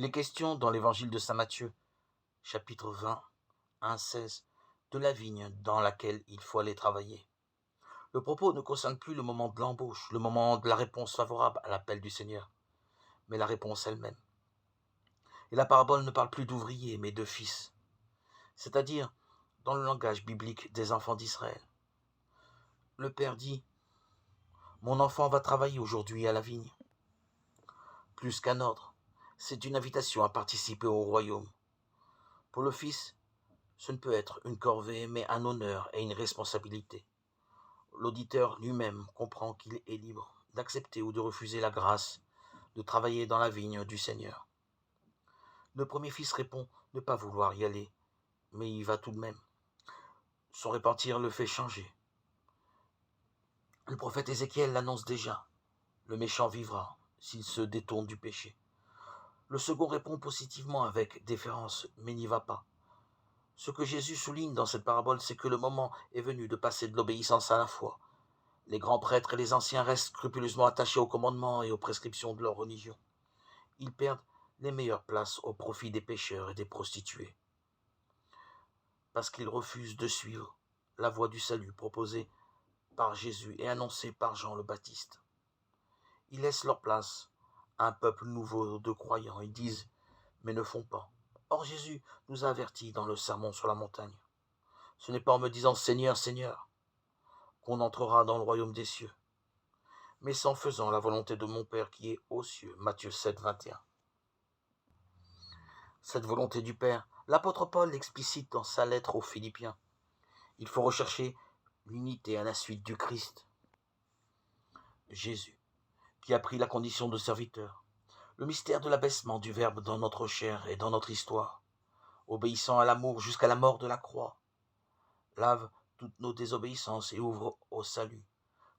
Il est question dans l'évangile de saint Matthieu, chapitre 20, 1-16, de la vigne dans laquelle il faut aller travailler. Le propos ne concerne plus le moment de l'embauche, le moment de la réponse favorable à l'appel du Seigneur, mais la réponse elle-même. Et la parabole ne parle plus d'ouvriers, mais de fils, c'est-à-dire, dans le langage biblique, des enfants d'Israël. Le Père dit « Mon enfant va travailler aujourd'hui à la vigne ». Plus qu'un ordre, c'est une invitation à participer au royaume. Pour le Fils, ce ne peut être une corvée, mais un honneur et une responsabilité. L'auditeur lui-même comprend qu'il est libre d'accepter ou de refuser la grâce de travailler dans la vigne du Seigneur. Le premier fils répond ne pas vouloir y aller, mais il va tout de même. Son repentir le fait changer. Le prophète Ézéchiel l'annonce déjà. Le méchant vivra s'il se détourne du péché. Le second répond positivement avec déférence, mais n'y va pas. Ce que Jésus souligne dans cette parabole, c'est que le moment est venu de passer de l'obéissance à la foi. Les grands prêtres et les anciens restent scrupuleusement attachés aux commandements et aux prescriptions de leur religion. Ils perdent les meilleures places au profit des pécheurs et des prostituées, parce qu'ils refusent de suivre la voie du salut proposée par Jésus et annoncée par Jean le Baptiste. Ils laissent leur place à un peuple nouveau de croyants. Ils disent, mais ne font pas. Or Jésus nous a avertis dans le sermon sur la montagne. Ce n'est pas en me disant « Seigneur, Seigneur » qu'on entrera dans le royaume des cieux, mais c'est en faisant la volonté de mon Père qui est aux cieux. Matthieu 7, 21. Cette volonté du Père, l'apôtre Paul l'explicite dans sa lettre aux Philippiens. Il faut rechercher l'unité à la suite du Christ. Jésus, qui a pris la condition de serviteur, le mystère de l'abaissement du Verbe dans notre chair et dans notre histoire, obéissant à l'amour jusqu'à la mort de la croix, lave toutes nos désobéissances et ouvre au salut.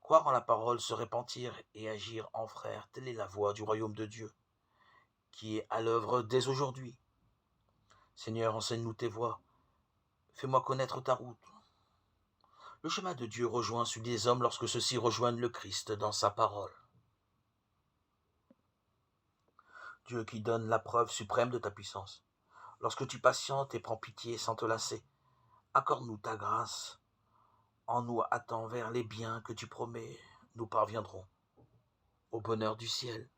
Croire en la parole, se repentir et agir en frère, telle est la voie du royaume de Dieu, qui est à l'œuvre dès aujourd'hui. Seigneur, enseigne-nous tes voies, fais-moi connaître ta route. Le chemin de Dieu rejoint celui des hommes lorsque ceux-ci rejoignent le Christ dans sa parole. Dieu qui donne la preuve suprême de ta puissance, lorsque tu patientes et prends pitié sans te lasser, accorde-nous ta grâce. En nous hâtant vers les biens que tu promets, nous parviendrons au bonheur du ciel.